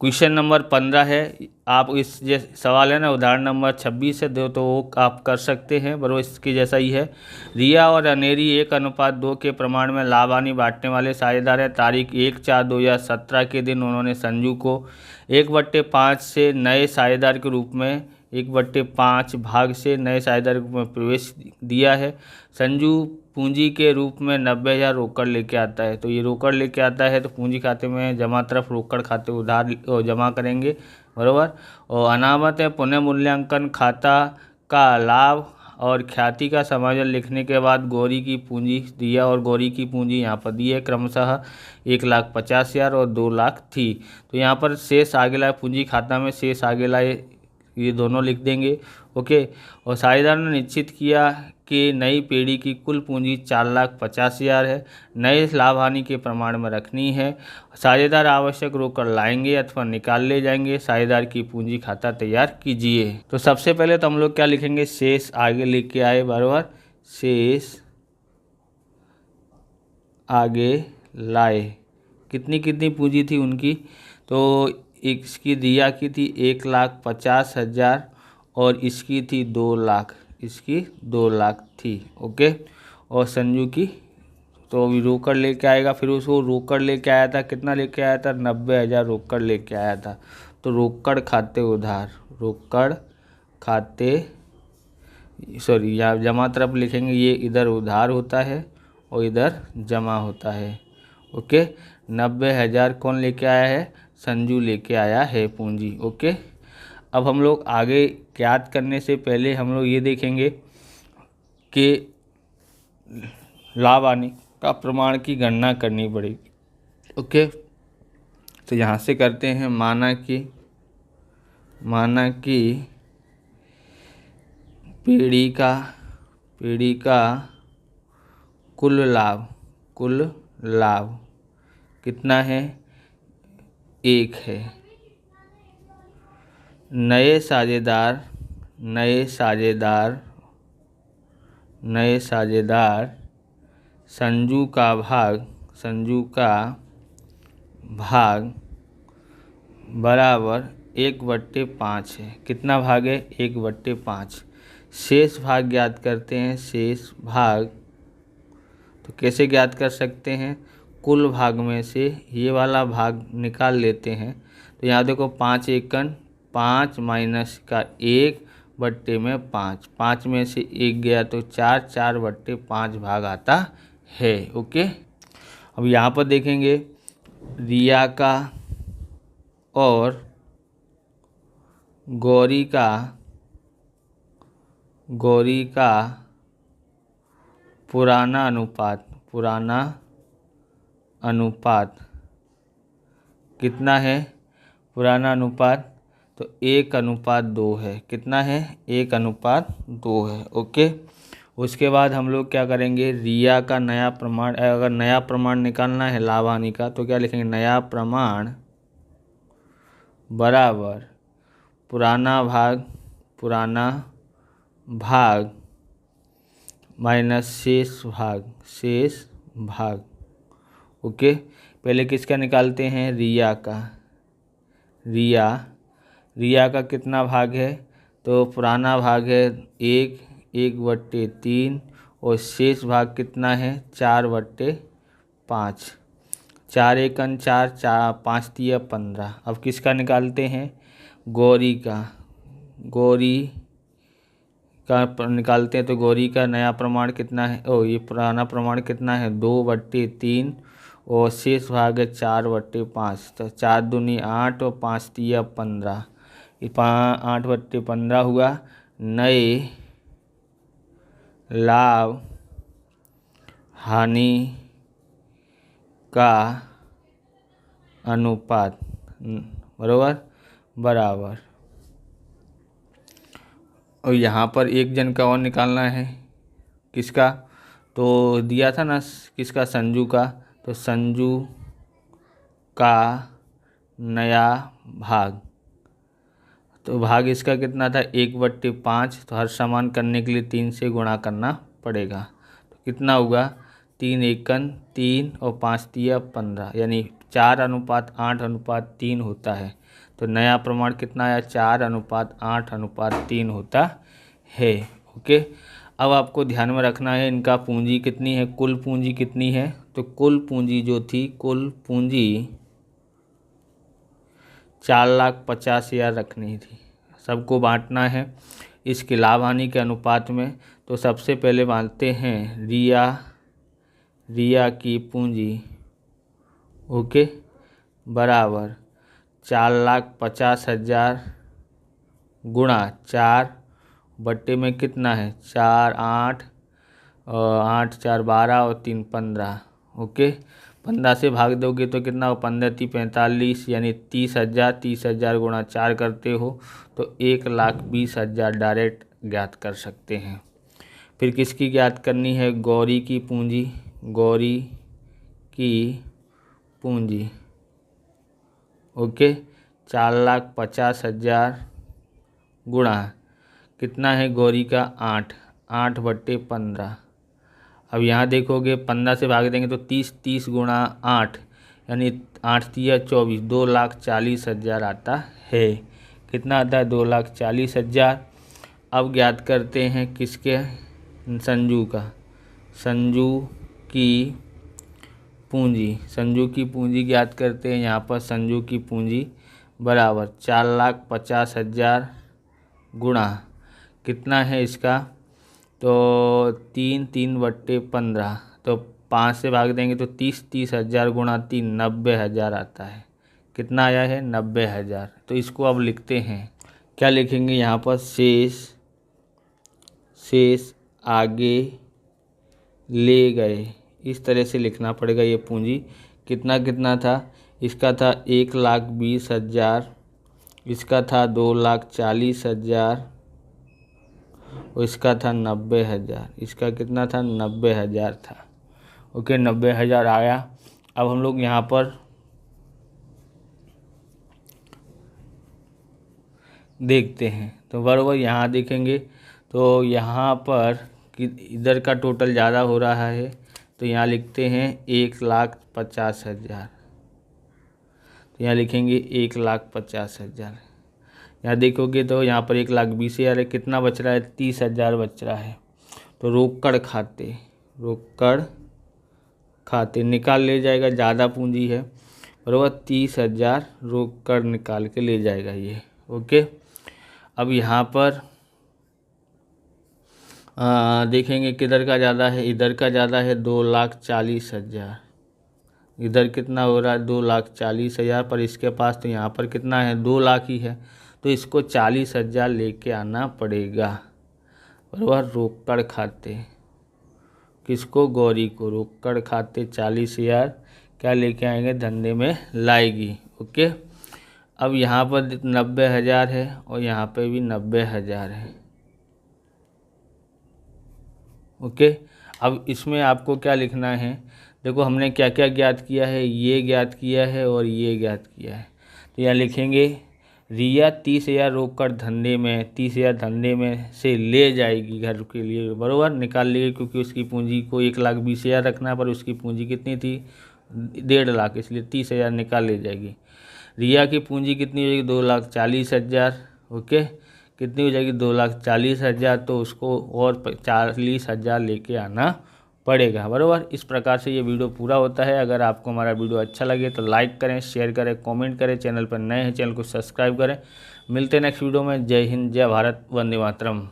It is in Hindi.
क्वेश्चन नंबर 15 है। आप इस जो सवाल है ना उदाहरण नंबर 26 से दो, तो वो आप कर सकते हैं, बराबर इसके जैसा ही है। रिया और अनेरी 1:2 के प्रमाण में लाभ हानि बांटने वाले साझेदार हैं। तारीख 1/4/2017 के दिन उन्होंने संजू को 1/5 से नए साझेदार के रूप में 1/5 भाग से नए साझेदार के रूप में प्रवेश दिया है। संजू पूंजी के रूप में 90,000 रोकड़ लेके आता है। तो ये रोकड़ लेके आता है तो पूंजी खाते में जमा तरफ रोकड़ खाते उधार जमा करेंगे, बराबर। और अनामत है पुनः मूल्यांकन खाता का लाभ और ख्याति का समायोजन लिखने के बाद गौरी की पूंजी दिया, और गौरी की पूंजी यहाँ पर दी है क्रमशः 1,50,000 और 2 लाख थी। तो यहाँ पर शेष आगे लाए पूंजी खाता में शेष आगे लाए ये दोनों लिख देंगे, ओके। और साझेदार ने निश्चित किया कि नई पीढ़ी की कुल पूंजी 4,50,000 है, नए लाभ हानि के प्रमाण में रखनी है। साझेदार आवश्यक रोकड़ लाएंगे अथवा निकाल ले जाएंगे। साझेदार की पूंजी खाता तैयार कीजिए। तो सबसे पहले तो हम लोग क्या लिखेंगे, शेष आगे लेके आए, बराबर, शेष आगे लाए। कितनी कितनी पूंजी थी उनकी, तो इसकी रिया की थी 1,50,000 और इसकी थी 2 लाख, इसकी 2 लाख थी, ओके। और संजू की तो अभी रोकड़ लेके आएगा, फिर उसको रोकड़ लेके आया था, कितना लेके आया था, 90,000 रोकड़ लेके आया था। तो रोकड़ खाते उधार, रोकड़ खाते, सॉरी यहाँ जमा तरफ लिखेंगे, ये इधर उधार होता है और इधर जमा होता है, ओके। 90,000 कौन लेके आया है, संजू लेके आया है पूंजी, ओके। अब हम लोग आगे ज्ञात करने से पहले हम लोग ये देखेंगे कि लाभ हानि का प्रमाण की गणना करनी पड़ेगी, ओके। तो यहाँ से करते हैं, माना कि पीढ़ी का कुल लाभ कितना है, 1 है। नए साझेदार संजू का भाग बराबर 1/5 है। कितना भाग है, 1/5। शेष भाग ज्ञात करते हैं, शेष भाग तो कैसे ज्ञात कर सकते हैं, कुल भाग में से ये वाला भाग निकाल लेते हैं। तो यहाँ देखो 5 एकन 5 माइनस का 1/5, 5 में से 1 गया तो 4, 4/5 भाग आता है, ओके। अब यहाँ पर देखेंगे रिया का और गौरी का पुराना अनुपात कितना है, पुराना अनुपात तो 1:2 है। कितना है, 1:2 है, ओके। उसके बाद हम लोग क्या करेंगे, रिया का नया प्रमाण, अगर नया प्रमाण निकालना है लाभ हानि का तो क्या लिखेंगे, नया प्रमाण बराबर पुराना भाग माइनस शेष भाग, ओके। पहले किसका निकालते हैं, रिया का। रिया का कितना भाग है, तो पुराना भाग है 1/3 और शेष भाग कितना है, 4/5। 4 एकन 4, 5 तिया 15। अब किसका निकालते हैं, गौरी का निकालते हैं। तो गौरी का नया प्रमाण कितना है, ये पुराना प्रमाण कितना है, 2/3 और शेष भाग है 4/5। तो 4 दूनी 8 और 5 तिया 15, 8/15 हुआ। नए लाभ हानि का अनुपात बराबर और यहाँ पर एक जन का और निकालना है, किसका, तो दिया था ना किसका, संजू का। तो संजू का नया भाग, तो भाग इसका कितना था, 1/5। तो हर समान करने के लिए 3 से गुणा करना पड़ेगा। तो कितना होगा, 3 एकन 3 और 5 तिया 15, यानी 4:8:3 होता है। तो नया प्रमाण कितना आया, 4:8:3 होता है। ओके, अब आपको ध्यान में रखना है इनका पूंजी कितनी है, कुल पूंजी कितनी है। तो कुल पूंजी जो थी, कुल पूंजी 4,50,000 रखनी थी, सबको बांटना है इसके लाभ हानि के अनुपात में। तो सबसे पहले बांटते हैं रिया की पूंजी, ओके, बराबर 4,50,000 गुणा 4 बट्टे में कितना है 4, 8, 8 4 12 और 3 15। ओके, 15 से भाग दोगे तो कितना हो, 15 × 45 यानी 30,000। 30,000 गुणा 4 करते हो तो 1,20,000 डायरेक्ट ज्ञात कर सकते हैं। फिर किसकी ज्ञात करनी है, गौरी की पूंजी। गौरी की पूंजी, ओके, 4,50,000 गुणा कितना है गौरी का 8, 8 बट्टे 15। अब यहाँ देखोगे 15 से भाग देंगे तो 30, 30 गुणा 8 यानी 8 × 24, 2,40,000 आता है। कितना आता है, 2,40,000। अब ज्ञात करते हैं किसके, संजू का। संजू की पूंजी, संजू की पूंजी ज्ञात करते हैं। यहाँ पर संजू की पूंजी बराबर 4,50,000 गुणा कितना है इसका, तो 3, 3 बट्टे 15। तो 5 से भाग देंगे तो 30, 30,000 गुणा 3, 90,000 आता है। कितना आया है, 90,000। तो इसको अब लिखते हैं, क्या लिखेंगे यहाँ पर, शेष आगे ले गए, इस तरह से लिखना पड़ेगा। ये पूंजी कितना कितना था, इसका था 1,20,000, इसका था 2,40,000 और इसका था 90,000। इसका कितना था, 90,000 था। ओके, 90,000 आया। अब हम लोग यहाँ पर देखते हैं, तो बराबर यहाँ देखेंगे तो यहाँ पर कि इधर का टोटल ज़्यादा हो रहा है, तो यहाँ लिखते हैं 1,50,000। तो यहाँ लिखेंगे 1,50,000। यहाँ देखोगे तो यहाँ पर 1,20,000 है, कितना बच रहा है, 30,000 बच रहा है। तो रोकड़ खाते निकाल ले जाएगा, ज़्यादा पूंजी है बराबर, 30,000 रोकड़ निकाल के ले जाएगा ये। ओके, अब यहाँ पर देखेंगे किधर का ज़्यादा है, इधर का ज़्यादा है 2,40,000। इधर कितना हो रहा है, 2,40,000, पर इसके पास तो यहाँ पर कितना है, 2 लाख ही है। तो इसको 40,000 लेके आना पड़ेगा। और वह रोकड़ खाते, किसको, गौरी को। रोकड़ खाते 40,000 क्या लेके आएंगे, धंधे में लाएगी। ओके, अब यहाँ पर 90,000 है और यहाँ पे भी 90,000 है। ओके, अब इसमें आपको क्या लिखना है, देखो हमने क्या क्या ज्ञात किया है, ये ज्ञात किया है और ये ज्ञात किया है। तो यहाँ लिखेंगे रिया 30,000 रोकड़ धंधे में, 30,000 धंधे में से ले जाएगी घर के लिए, बराबर निकाल लेगी, क्योंकि उसकी पूंजी को 1,20,000 रखना, पर उसकी पूंजी कितनी थी, 1.5 लाख, इसलिए 30,000 निकाल ले जाएगी। रिया की पूंजी कितनी हो जाएगी, 2,40,000। ओके, कितनी हो जाएगी, 2,40,000। तो उसको और 40,000 लेके आना पड़ेगा, बराबर। इस प्रकार से ये वीडियो पूरा होता है। अगर आपको हमारा वीडियो अच्छा लगे तो लाइक करें, शेयर करें, कमेंट करें। चैनल पर नए हैं, चैनल को सब्सक्राइब करें। मिलते हैं नेक्स्ट वीडियो में। जय हिंद, जय भारत, वंदे मातरम।